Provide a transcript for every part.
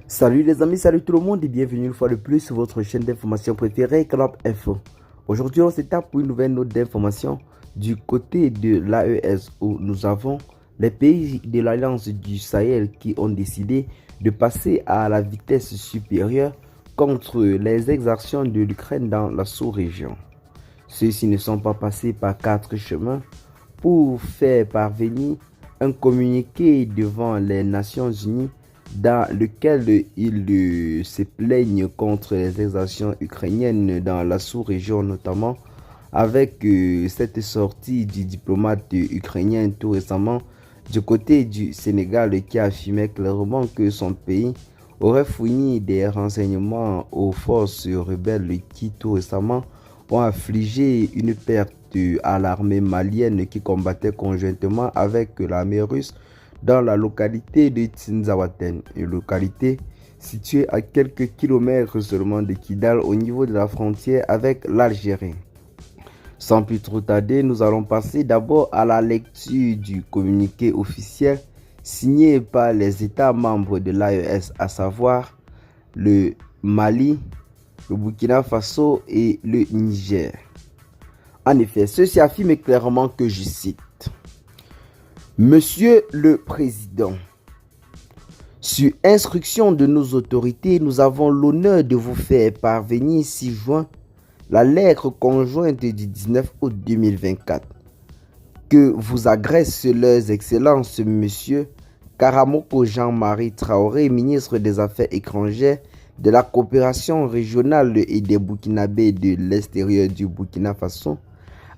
Salut les amis, salut tout le monde et bienvenue une fois de plus sur votre chaîne d'information préférée, Canap Info. Aujourd'hui, on s'étape pour une nouvelle note d'information du côté de l'AES où nous avons les pays de l'Alliance du Sahel qui ont décidé de passer à la vitesse supérieure contre les exactions de l'Ukraine dans la sous-région. Ceux-ci ne sont pas passés par 4 chemins pour faire parvenir un communiqué devant les Nations Unies dans lequel ils se plaignent contre les exactions ukrainiennes dans la sous-région, notamment avec cette sortie du diplomate ukrainien tout récemment du côté du Sénégal qui affirmait clairement que son pays aurait fourni des renseignements aux forces rebelles qui tout récemment ont infligé une perte à l'armée malienne qui combattait conjointement avec l'armée russe dans la localité de Tinzawaten, une localité située à quelques kilomètres seulement de Kidal au niveau de la frontière avec l'Algérie. Sans plus trop tarder, nous allons passer d'abord à la lecture du communiqué officiel signé par les États membres de l'AES, à savoir le Mali, le Burkina Faso et le Niger. En effet, ceci affirme clairement que je cite: Monsieur le Président, sur instruction de nos autorités, nous avons l'honneur de vous faire parvenir 6 juin la lettre conjointe du 19 août 2024 que vous agressent leurs excellences Monsieur Karamoko Jean-Marie Traoré, ministre des Affaires étrangères, de la coopération régionale et des Burkinabés de l'extérieur du Burkina Faso,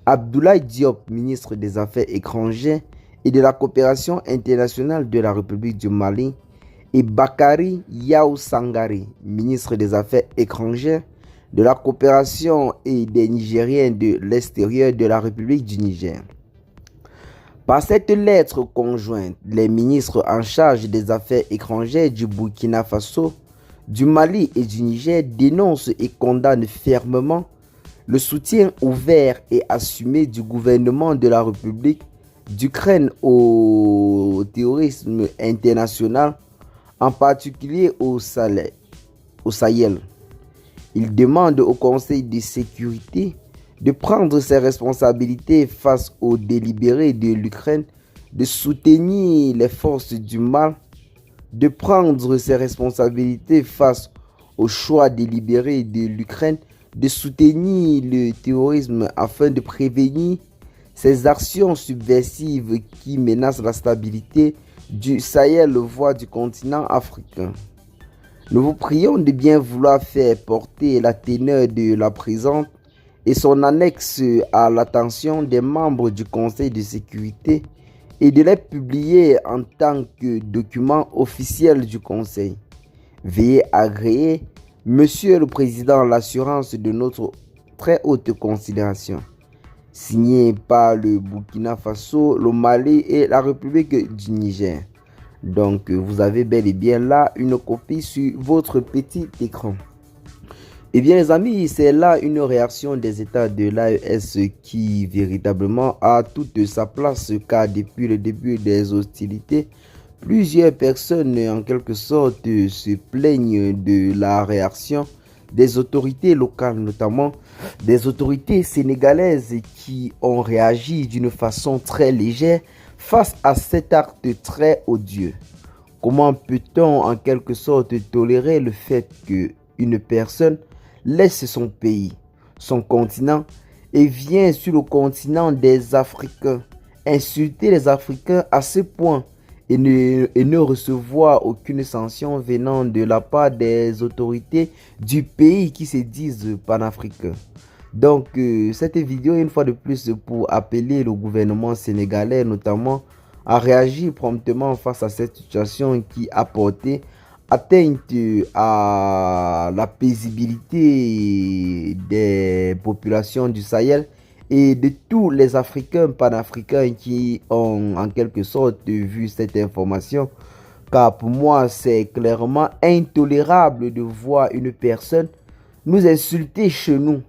Abdoulaye Diop, ministre des Affaires étrangères et de la coopération internationale de la République du Mali, et Bakary Yaw Sangare, ministre des Affaires étrangères, de la coopération et des Nigériens de l'extérieur de la République du Niger. Par cette lettre conjointe, les ministres en charge des Affaires étrangères du Burkina Faso, du Mali et du Niger dénoncent et condamnent fermement le soutien ouvert et assumé du gouvernement de la République d'Ukraine au terrorisme international, en particulier au Sahel. Il demande au Conseil de sécurité de prendre ses responsabilités face aux délibérés de l'Ukraine, de soutenir les forces du mal, de prendre ses responsabilités face au choix délibéré de l'Ukraine de soutenir le terrorisme afin de prévenir ces actions subversives qui menacent la stabilité du Sahel, voire du continent africain. Nous vous prions de bien vouloir faire porter la teneur de la présente et son annexe à l'attention des membres du Conseil de sécurité et de les publier en tant que document officiel du Conseil. Veuillez agréer, Monsieur le Président, l'assurance de notre très haute considération. Signé par le Burkina Faso, le Mali et la République du Niger. Donc, vous avez bel et bien là une copie sur votre petit écran. Eh bien, les amis, c'est là une réaction des États de l'AES qui véritablement a toute sa place, car depuis le début des hostilités, plusieurs personnes en quelque sorte se plaignent de la réaction des autorités locales, notamment des autorités sénégalaises qui ont réagi d'une façon très légère face à cet acte très odieux. Comment peut-on en quelque sorte tolérer le fait qu'une personne laisse son pays, son continent et vient sur le continent des Africains, insulter les Africains à ce point et ne recevoir aucune sanction venant de la part des autorités du pays qui se disent panafricains? Donc, cette vidéo est une fois de plus pour appeler le gouvernement sénégalais notamment à réagir promptement face à cette situation qui a porté atteinte à la paisibilité des populations du Sahel et de tous les Africains panafricains qui ont en quelque sorte vu cette information. Car pour moi, c'est clairement intolérable de voir une personne nous insulter chez nous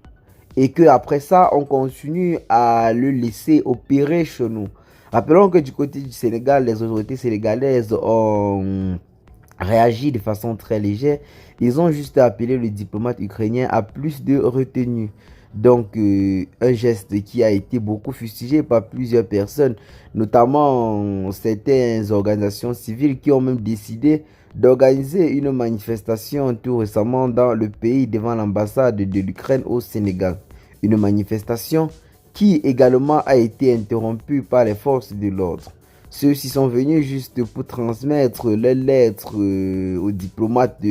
et qu'après ça, on continue à le laisser opérer chez nous. Rappelons que du côté du Sénégal, les autorités sénégalaises ont réagi de façon très légère. Ils ont juste appelé le diplomate ukrainien à plus de retenue. Donc, un geste qui a été beaucoup fustigé par plusieurs personnes, notamment certaines organisations civiles qui ont même décidé d'organiser une manifestation tout récemment dans le pays devant l'ambassade de l'Ukraine au Sénégal. Une manifestation qui également a été interrompue par les forces de l'ordre. Ceux-ci sont venus juste pour transmettre les lettres aux diplomates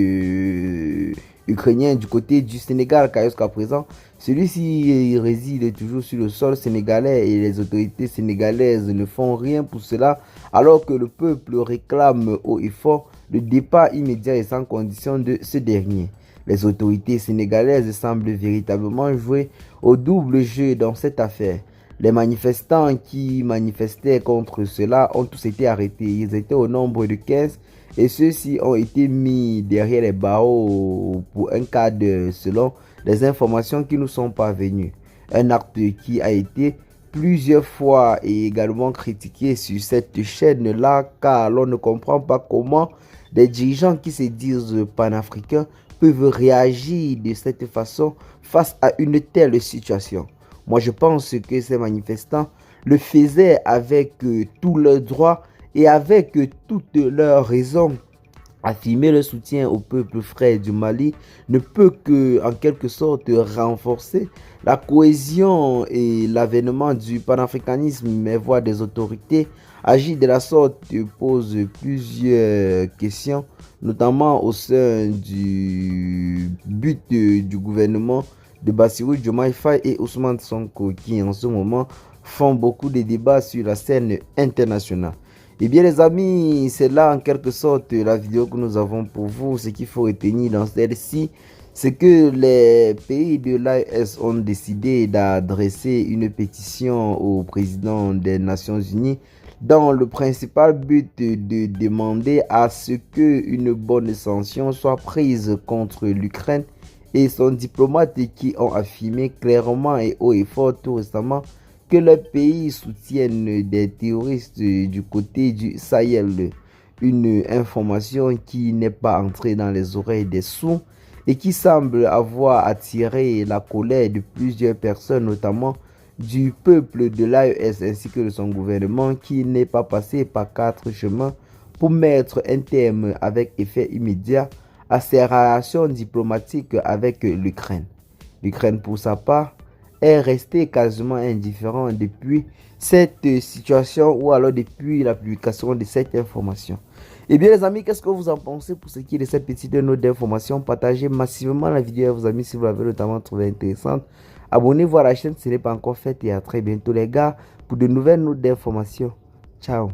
ukrainiens du côté du Sénégal, car jusqu'à présent, celui-ci réside toujours sur le sol sénégalais et les autorités sénégalaises ne font rien pour cela, alors que le peuple réclame haut et fort le départ immédiat et sans condition de ce dernier. Les autorités sénégalaises semblent véritablement jouer au double jeu dans cette affaire. Les manifestants qui manifestaient contre cela ont tous été arrêtés. Ils étaient au nombre de 15 et ceux-ci ont été mis derrière les barreaux pour un cadre selon les informations qui nous sont parvenues. Un acte qui a été plusieurs fois et également critiqué sur cette chaîne-là car l'on ne comprend pas comment des dirigeants qui se disent panafricains peuvent réagir de cette façon face à une telle situation. Moi, je pense que ces manifestants le faisaient avec tous leurs droits et avec toutes leurs raisons. Affirmer le soutien au peuple frère du Mali ne peut que, en quelque sorte, renforcer la cohésion et l'avènement du panafricanisme, mais voir des autorités agir de la sorte pose plusieurs questions, notamment au sein du but du gouvernement de Bassirou Diomaye Faye et Ousmane Sonko qui en ce moment font beaucoup de débats sur la scène internationale. Et bien les amis, c'est là en quelque sorte la vidéo que nous avons pour vous. Ce qu'il faut retenir dans celle-ci, c'est que les pays de l'AES ont décidé d'adresser une pétition au président des Nations Unies dans le principal but de demander à ce qu'une bonne sanction soit prise contre l'Ukraine et son diplomate qui ont affirmé clairement et haut et fort tout récemment que le pays soutienne des terroristes du côté du Sahel. Une information qui n'est pas entrée dans les oreilles des sourds et qui semble avoir attiré la colère de plusieurs personnes, notamment du peuple de l'AES ainsi que de son gouvernement qui n'est pas passé par 4 chemins pour mettre un terme avec effet immédiat à ses relations diplomatiques avec l'Ukraine. L'Ukraine, pour sa part, est restée quasiment indifférent depuis cette situation ou alors depuis la publication de cette information. Et bien les amis, qu'est-ce que vous en pensez pour ce qui est de cette petite note d'information? Partagez massivement la vidéo à vos amis si vous l'avez notamment trouvée intéressante. Abonnez-vous à la chaîne si ce n'est pas encore fait et à très bientôt les gars pour de nouvelles notes d'information. Ciao.